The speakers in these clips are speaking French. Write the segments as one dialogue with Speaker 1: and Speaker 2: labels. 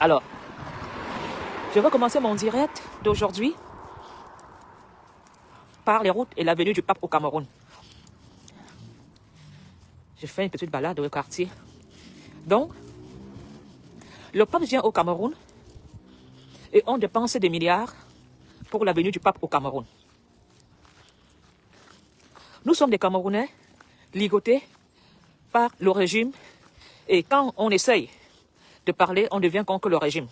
Speaker 1: Alors, je vais commencer mon direct d'aujourd'hui par les routes et l'avenue du Pape au Cameroun. Je fais une petite balade au quartier. Donc, le pape vient au Cameroun et on dépense des milliards pour l'avenue du Pape au Cameroun. Nous sommes des Camerounais ligotés par le régime et quand on essaye de parler, on devient contre le régime.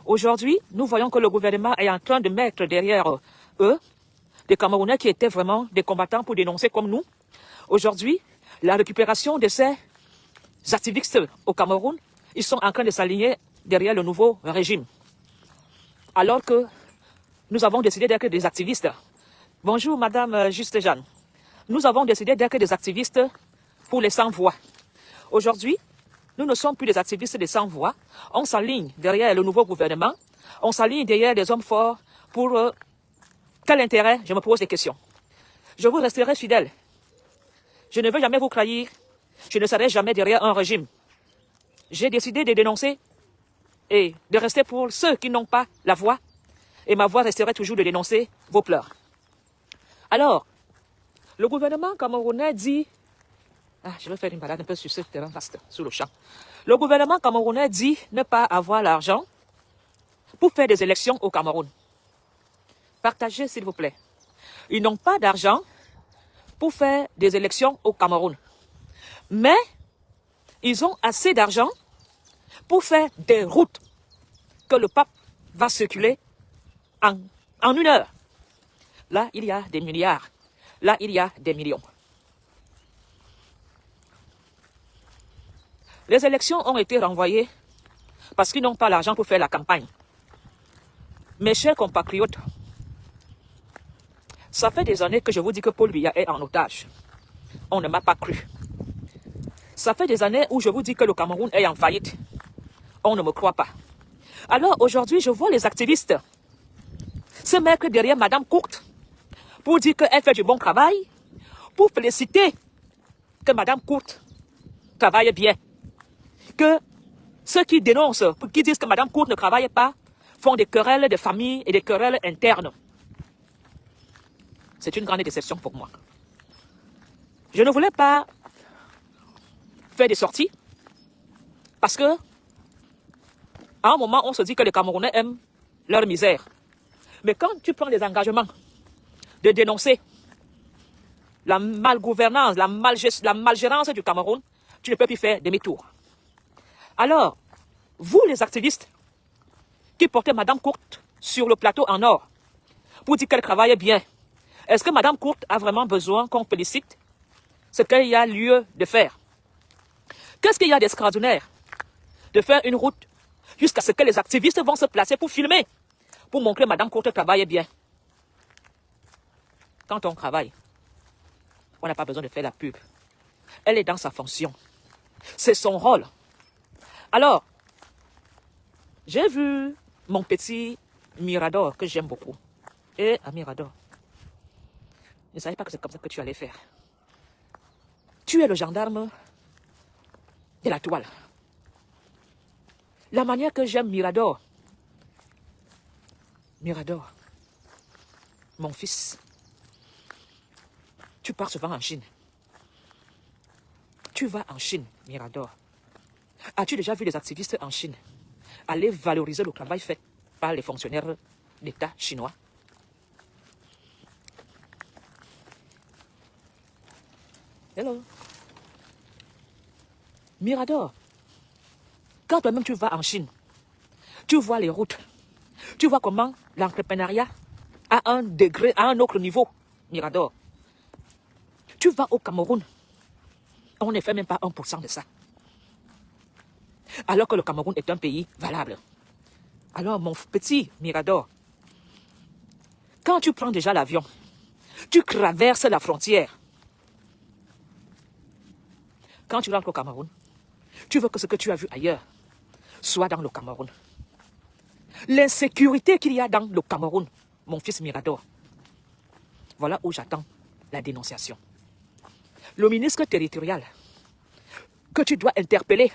Speaker 1: Aujourd'hui, nous voyons que le gouvernement est en train de mettre derrière eux des Camerounais qui étaient vraiment des combattants pour dénoncer comme nous. Aujourd'hui, la récupération de ces activistes au Cameroun, ils sont en train de s'aligner derrière le nouveau régime. Alors que nous avons décidé d'être des activistes. Bonjour Madame Juste Jeanne. Nous avons décidé d'être des activistes pour les sans-voix. Aujourd'hui, nous ne sommes plus des activistes des sans-voix. On s'aligne derrière le nouveau gouvernement. On s'aligne derrière des hommes forts pour quel intérêt? Je me pose des questions. Je vous resterai fidèle. Je ne veux jamais vous trahir. Je ne serai jamais derrière un régime. J'ai décidé de dénoncer et de rester pour ceux qui n'ont pas la voix. Et ma voix resterait toujours de dénoncer vos pleurs. Alors, le gouvernement camerounais dit... je vais faire une balade un peu sur ce terrain vaste, sur le champ. Le gouvernement camerounais dit ne pas avoir l'argent pour faire des élections au Cameroun. Partagez, s'il vous plaît. Ils n'ont pas d'argent pour faire des élections au Cameroun. Mais ils ont assez d'argent pour faire des routes que le pape va circuler en 1 heure. Là, il y a des milliards. Là, il y a des millions. Les élections ont été renvoyées parce qu'ils n'ont pas l'argent pour faire la campagne. Mes chers compatriotes, ça fait des années que je vous dis que Paul Biya est en otage. On ne m'a pas cru. Ça fait des années où je vous dis que le Cameroun est en faillite. On ne me croit pas. Alors aujourd'hui, je vois les activistes se mettre derrière Madame Courte pour dire qu'elle fait du bon travail, pour féliciter que Madame Courte travaille bien. Que ceux qui dénoncent, qui disent que Madame Courte ne travaille pas, font des querelles de famille et des querelles internes. C'est une grande déception pour moi. Je ne voulais pas faire des sorties parce que à un moment, on se dit que les Camerounais aiment leur misère. Mais quand tu prends des engagements de dénoncer la malgouvernance, la malgérance du Cameroun, tu ne peux plus faire demi-tour. Alors, vous les activistes qui portez Madame Courte sur le plateau en or pour dire qu'elle travaille bien, est-ce que Madame Courte a vraiment besoin qu'on félicite ce qu'il y a lieu de faire? Qu'est-ce qu'il y a d'extraordinaire de faire une route jusqu'à ce que les activistes vont se placer pour filmer, pour montrer que Madame Courte travaille bien? Quand on travaille, on n'a pas besoin de faire la pub. Elle est dans sa fonction. C'est son rôle. Alors, j'ai vu mon petit Mirador que j'aime beaucoup. Et un Mirador, je ne savais pas que c'est comme ça que tu allais faire. Tu es le gendarme de la toile. La manière que j'aime Mirador. Mirador, mon fils, tu pars souvent en Chine. Tu vas en Chine, Mirador. As-tu déjà vu les activistes en Chine aller valoriser le travail fait par les fonctionnaires d'État chinois? Hello. Mirador, quand toi-même tu vas en Chine, tu vois les routes, tu vois comment l'entrepreneuriat a un degré, à un autre niveau, Mirador. Tu vas au Cameroun, on ne fait même pas 1% de ça. Alors que le Cameroun est un pays valable. Alors mon petit Mirador, quand tu prends déjà l'avion, tu traverses la frontière. Quand tu rentres au Cameroun, tu veux que ce que tu as vu ailleurs soit dans le Cameroun. L'insécurité qu'il y a dans le Cameroun, mon fils Mirador, voilà où j'attends la dénonciation. Le ministre territorial que tu dois interpeller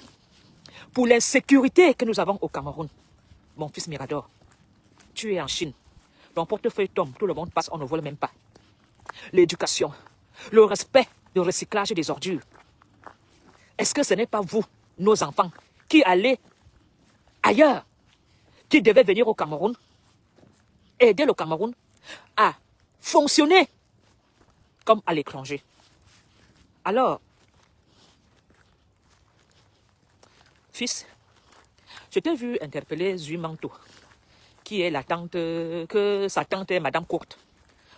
Speaker 1: pour l'insécurité que nous avons au Cameroun. Mon fils Mirador, tu es en Chine. Ton portefeuille tombe, tout le monde passe, on ne vole même pas. L'éducation, le respect, le recyclage des ordures. Est-ce que ce n'est pas vous, nos enfants, qui allez ailleurs, qui devaient venir au Cameroun, aider le Cameroun à fonctionner comme à l'étranger? Alors, fils, je t'ai vu interpeller Zuimanto, qui est la tante, que sa tante est Madame Courte,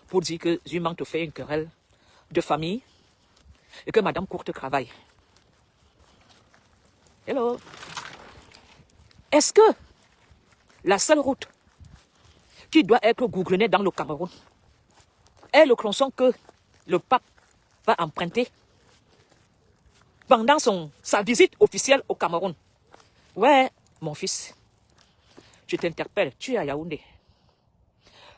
Speaker 1: pour dire que Zuimanto fait une querelle de famille et que Madame Courte travaille. Hello. Est-ce que la seule route qui doit être gouvernée dans le Cameroun est le tronçon que le pape va emprunter pendant sa visite officielle au Cameroun? Ouais, mon fils, je t'interpelle, tu es à Yaoundé.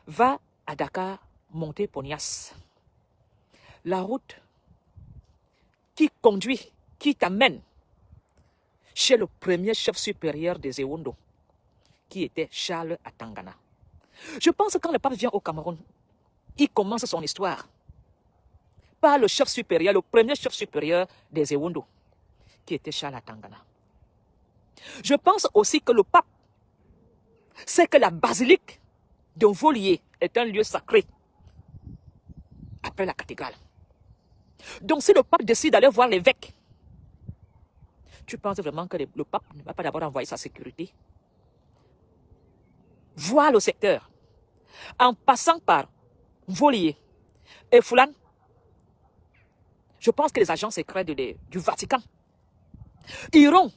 Speaker 1: Va à Dakar, monter Ponias. La route qui conduit, qui t'amène chez le premier chef supérieur des Ewondo, qui était Charles Atangana. Je pense que quand le pape vient au Cameroun, il commence son histoire par le chef supérieur, le premier chef supérieur des Ewondo, qui était Charles Atangana. Je pense aussi que le pape sait que la basilique de Volier est un lieu sacré après la cathédrale. Donc si le pape décide d'aller voir l'évêque, tu penses vraiment que le pape ne va pas d'abord envoyer sa sécurité? Voir le secteur en passant par Volier et Foulane. Je pense que les agents secrets du Vatican iront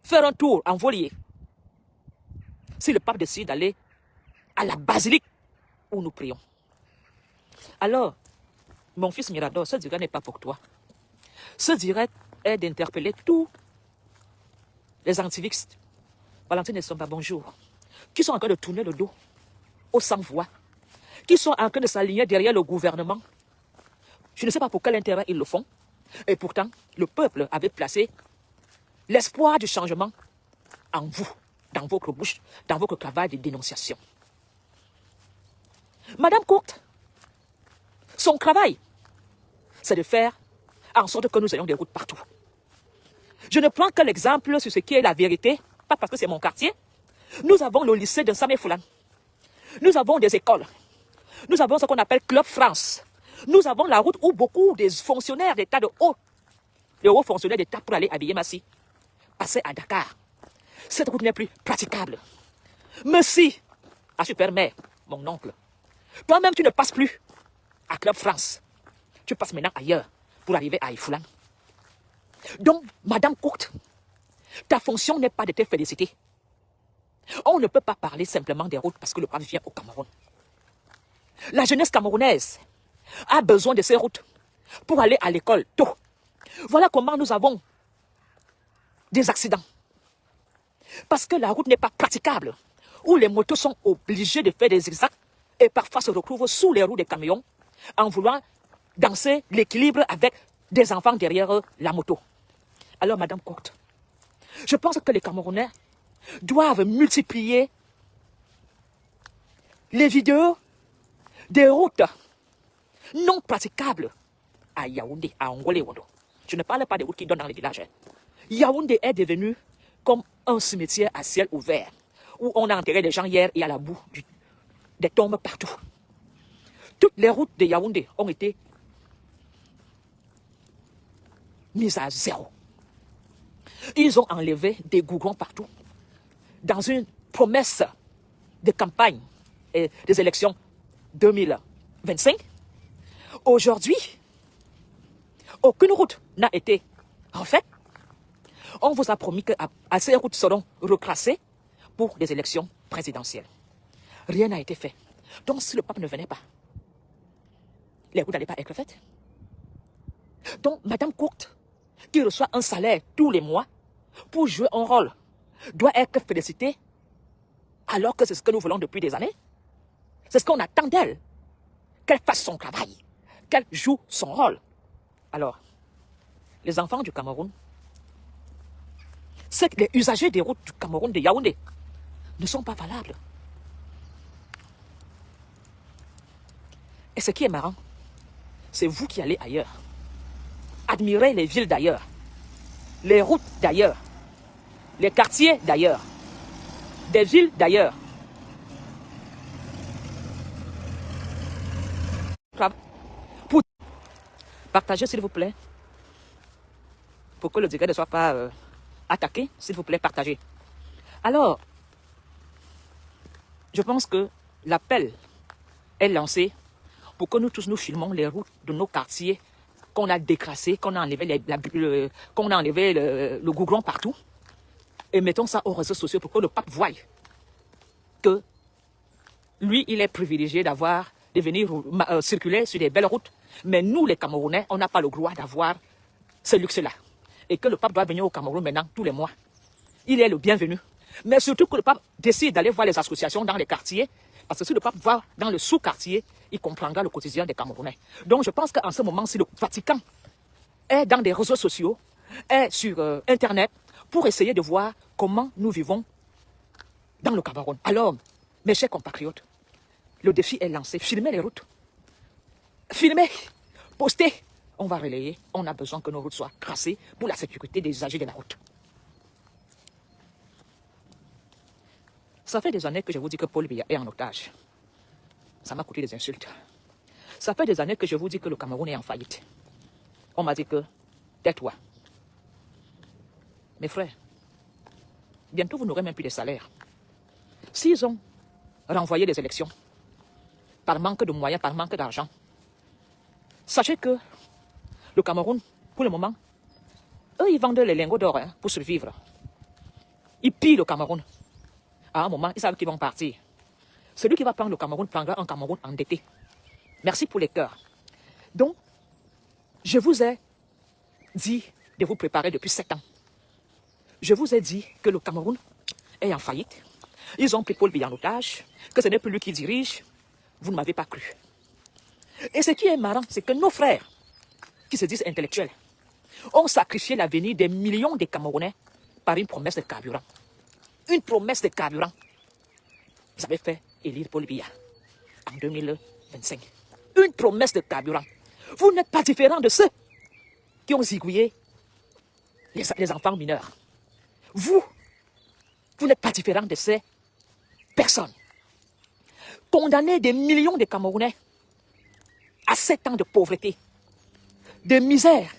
Speaker 1: faire un tour en Volier si le pape décide d'aller à la basilique où nous prions. Alors, mon fils Mirador, ce direct n'est pas pour toi. Ce direct est d'interpeller tous les antivixes. Valentine et Somba, bonjour. Qui sont en train de tourner le dos aux sans-voix. Qui sont en train de s'aligner derrière le gouvernement. Je ne sais pas pour quel intérêt ils le font. Et pourtant, le peuple avait placé l'espoir du changement en vous, dans votre bouche, dans votre travail de dénonciation. Madame Courte, son travail, c'est de faire en sorte que nous ayons des routes partout. Je ne prends que l'exemple sur ce qui est la vérité, pas parce que c'est mon quartier. Nous avons le lycée de Samé Foulane. Nous avons des écoles. Nous avons ce qu'on appelle Club France. Nous avons la route où beaucoup des fonctionnaires d'État les hauts fonctionnaires d'État pour aller habiller Massi, passer à Dakar. Cette route n'est plus praticable. Merci à Super-Mère, mon oncle. Toi-même, tu ne passes plus à Club France. Tu passes maintenant ailleurs pour arriver à Ifoulane. Donc, Madame Courte, ta fonction n'est pas de te féliciter. On ne peut pas parler simplement des routes parce que le pape vient au Cameroun. La jeunesse camerounaise a besoin de ces routes pour aller à l'école tôt. Voilà comment nous avons des accidents. Parce que la route n'est pas praticable, où les motos sont obligées de faire des zigzags et parfois se retrouvent sous les roues des camions en voulant danser l'équilibre avec des enfants derrière la moto. Alors, Madame Courte, je pense que les Camerounais doivent multiplier les vidéos des routes non praticables à Yaoundé, à Angolé-Wondo. Je ne parle pas des routes qui donnent dans les villages. Yaoundé est devenu comme un cimetière à ciel ouvert, où on a enterré des gens hier et à la boue, des tombes partout. Toutes les routes de Yaoundé ont été mises à zéro. Ils ont enlevé des goudrons partout, dans une promesse de campagne et des élections 2025. Aujourd'hui, aucune route n'a été refaite. On vous a promis que ces routes seront reclassées pour des élections présidentielles. Rien n'a été fait. Donc si le pape ne venait pas, les routes n'allaient pas être faites. Donc Madame Courte, qui reçoit un salaire tous les mois pour jouer un rôle, doit être félicitée, alors que c'est ce que nous voulons depuis des années. C'est ce qu'on attend d'elle. Qu'elle fasse son travail, qu'elle joue son rôle. Alors, les enfants du Cameroun, c'est que les usagers des routes du Cameroun, de Yaoundé, ne sont pas valables. Et ce qui est marrant, c'est vous qui allez ailleurs. Admirez les villes d'ailleurs, les routes d'ailleurs, les quartiers d'ailleurs, des villes d'ailleurs. Pour partager, s'il vous plaît, pour que le direct ne soit pas attaqué, s'il vous plaît, partagez. Alors, je pense que l'appel est lancé pour que nous tous nous filmons les routes de nos quartiers qu'on a décrassés, qu'on a enlevé, le goudron partout, et mettons ça aux réseaux sociaux pour que le pape voie que lui, il est privilégié de venir circuler sur des belles routes, mais nous, les Camerounais, on n'a pas le droit d'avoir ce luxe-là. Et que le pape doit venir au Cameroun maintenant, tous les mois. Il est le bienvenu. Mais surtout que le pape décide d'aller voir les associations dans les quartiers, parce que si le pape va dans le sous-quartier, il comprendra le quotidien des Camerounais. Donc je pense qu'en ce moment, si le Vatican est dans des réseaux sociaux, est sur Internet, pour essayer de voir comment nous vivons dans le Cameroun. Alors, mes chers compatriotes, le défi est lancé. Filmez les routes. Filmez, postez. On va relayer. On a besoin que nos routes soient tracées pour la sécurité des usagers de la route. Ça fait des années que je vous dis que Paul Biya est en otage. Ça m'a coûté des insultes. Ça fait des années que je vous dis que le Cameroun est en faillite. On m'a dit que, tais-toi. Mes frères, bientôt vous n'aurez même plus de salaire. S'ils ont renvoyé les élections, par manque de moyens, par manque d'argent, sachez que le Cameroun, pour le moment, eux, ils vendent les lingots d'or pour survivre. Ils pillent le Cameroun. À un moment, ils savent qu'ils vont partir. Celui qui va prendre le Cameroun prendra un Cameroun endetté. Merci pour les cœurs. Donc, je vous ai dit de vous préparer depuis 7 ans. Je vous ai dit que le Cameroun est en faillite. Ils ont pris Paul Biya en otage, que ce n'est plus lui qui dirige. Vous ne m'avez pas cru. Et ce qui est marrant, c'est que nos frères, qui se disent intellectuels, ont sacrifié l'avenir des millions de Camerounais par une promesse de carburant. Une promesse de carburant. Vous avez fait élire Paul Biya en 2025. Une promesse de carburant. Vous n'êtes pas différent de ceux qui ont zigouillé les enfants mineurs. Vous n'êtes pas différent de ces personnes. Condamner des millions de Camerounais à 7 ans de pauvreté, de misère,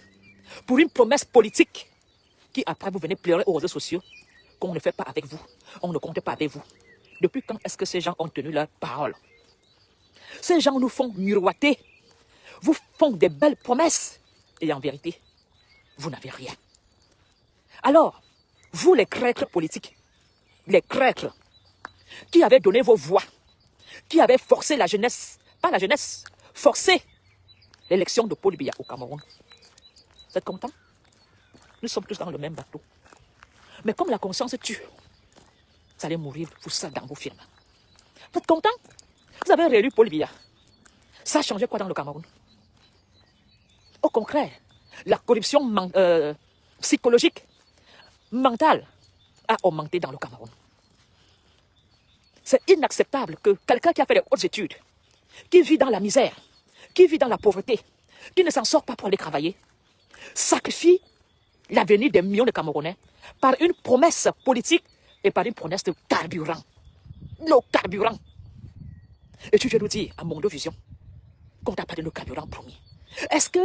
Speaker 1: pour une promesse politique qui après vous venez pleurer aux réseaux sociaux qu'on ne fait pas avec vous, on ne compte pas avec vous. Depuis quand est-ce que ces gens ont tenu leur parole? Ces gens nous font miroiter, vous font des belles promesses et en vérité, vous n'avez rien. Alors, vous les crêtres politiques, les crêtres qui avaient donné vos voix, qui avaient forcé la jeunesse, pas la jeunesse, forcé l'élection de Paul Biya au Cameroun. Vous êtes contents? Nous sommes tous dans le même bateau. Mais comme la conscience tue, vous allez mourir vous seul dans vos firmes. Vous êtes contents? Vous avez réélu Paul Biya. Ça a changé quoi dans le Cameroun? Au contraire, la corruption psychologique, mentale, a augmenté dans le Cameroun. C'est inacceptable que quelqu'un qui a fait des hautes études, qui vit dans la misère, qui vit dans la pauvreté, qui ne s'en sort pas pour aller travailler, sacrifie l'avenir des millions de Camerounais par une promesse politique et par une promesse de carburant. Le carburant. Et tu veux nous dire, à Mondo Vision, qu'on t'a pas donné le carburant promis. Est-ce que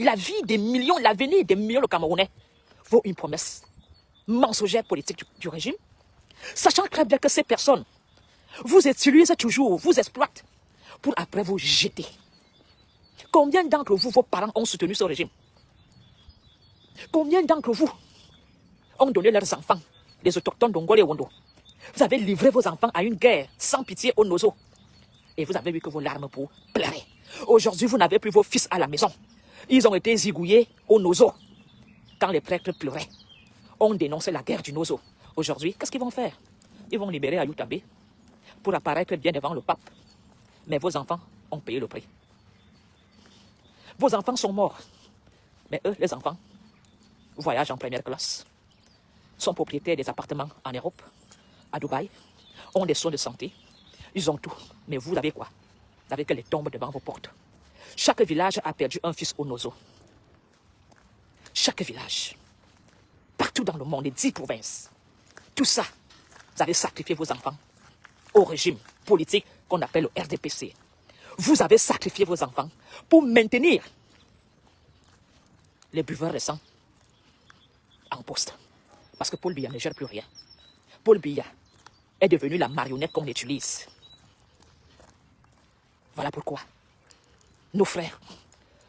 Speaker 1: la vie des millions, l'avenir des millions de Camerounais vaut une promesse mensongère politique du régime? Sachant très bien que ces personnes vous utilisent toujours, vous exploitent pour après vous jeter. Combien d'entre vous, vos parents, ont soutenu ce régime? Combien d'entre vous ont donné leurs enfants, les autochtones d'Ongole et Wondo? Vous avez livré vos enfants à une guerre sans pitié au nozo. Et vous avez vu que vos larmes pour pleurer. Aujourd'hui, vous n'avez plus vos fils à la maison. Ils ont été zigouillés au nozo. Quand les prêtres pleuraient, on dénonçait la guerre du nozo. Aujourd'hui, qu'est-ce qu'ils vont faire? Ils vont libérer Ayoutabé pour apparaître bien devant le pape. Mais vos enfants ont payé le prix. Vos enfants sont morts. Mais eux, les enfants, voyagent en première classe. sont propriétaires des appartements en Europe, à Dubaï, ont des soins de santé, ils ont tout. Mais vous avez quoi? Vous avez que les tombes devant vos portes. Chaque village a perdu un fils au nozo. Chaque village, partout dans le monde, les 10 provinces, tout ça, vous avez sacrifié vos enfants au régime politique qu'on appelle le RDPC. Vous avez sacrifié vos enfants pour maintenir les buveurs de sang en poste. Parce que Paul Biya ne gère plus rien. Paul Biya est devenu la marionnette qu'on utilise. Voilà pourquoi nos frères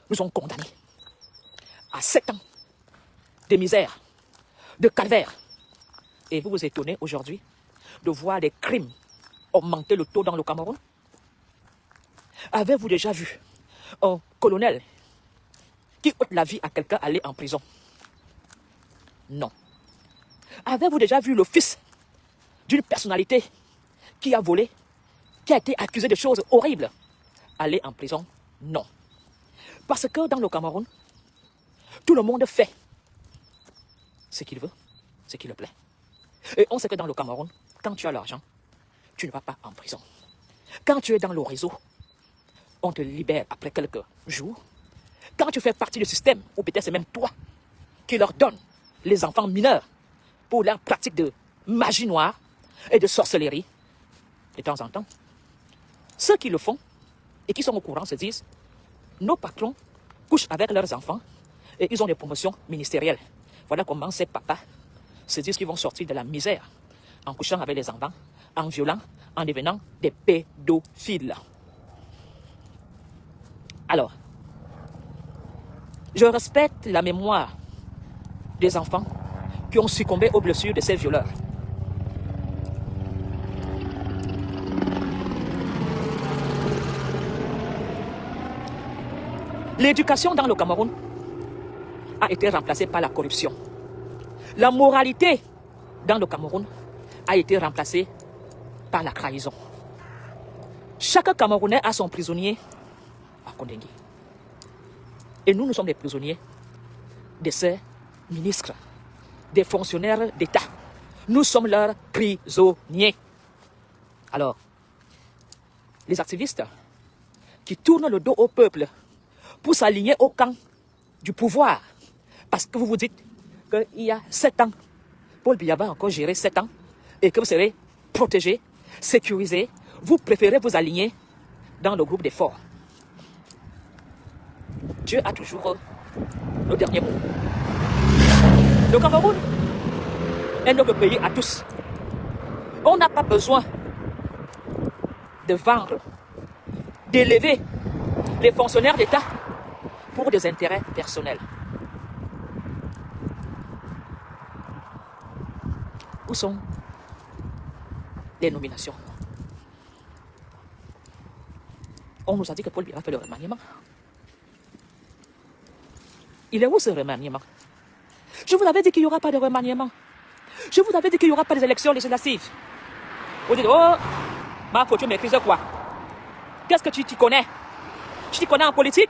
Speaker 1: nous ont condamnés à 7 ans de misère, de calvaire. Et vous vous étonnez aujourd'hui de voir des crimes augmenter le taux dans le Cameroun? Avez-vous déjà vu un colonel qui ôte la vie à quelqu'un aller en prison? Non. Avez-vous déjà vu le fils d'une personnalité qui a volé, qui a été accusé de choses horribles, aller en prison? Non. Parce que dans le Cameroun, tout le monde fait ce qu'il veut, ce qui le plaît. Et on sait que dans le Cameroun, quand tu as l'argent, tu ne vas pas en prison. Quand tu es dans le réseau, on te libère après quelques jours. Quand tu fais partie du système, ou peut-être c'est même toi qui leur donne les enfants mineurs pour leur pratique de magie noire et de sorcellerie, de temps en temps, ceux qui le font et qui sont au courant se disent, nos patrons couchent avec leurs enfants et ils ont des promotions ministérielles. Voilà comment ces papas se disent qu'ils vont sortir de la misère en couchant avec les enfants, en violant, en devenant des pédophiles. Alors, je respecte la mémoire des enfants qui ont succombé aux blessures de ces violeurs. L'éducation dans le Cameroun a été remplacée par la corruption. La moralité dans le Cameroun a été remplacée par la trahison. Chaque Camerounais a son prisonnier à Kondengui. Et nous sommes des prisonniers de ces ministres, des fonctionnaires d'État. Nous sommes leurs prisonniers. Alors, les activistes qui tournent le dos au peuple pour s'aligner au camp du pouvoir, parce que vous vous dites qu'il y a 7 ans, Paul Biya va encore gérer 7 ans, et que vous serez protégés, sécurisés, vous préférez vous aligner dans le groupe des forts. Dieu a toujours le dernier mot. Le Cameroun est notre pays à tous. On n'a pas besoin de vendre, d'élever les fonctionnaires d'État pour des intérêts personnels. Où sont les nominations? On nous a dit que Paul Biya fait le remaniement. Il est où ce remaniement? Je vous avais dit qu'il n'y aura pas de remaniement. Je vous avais dit qu'il n'y aura pas des élections législatives. Vous dites, oh, Marco, tu maîtrises quoi? Qu'est-ce que tu t'y connais? Tu t'y connais en politique?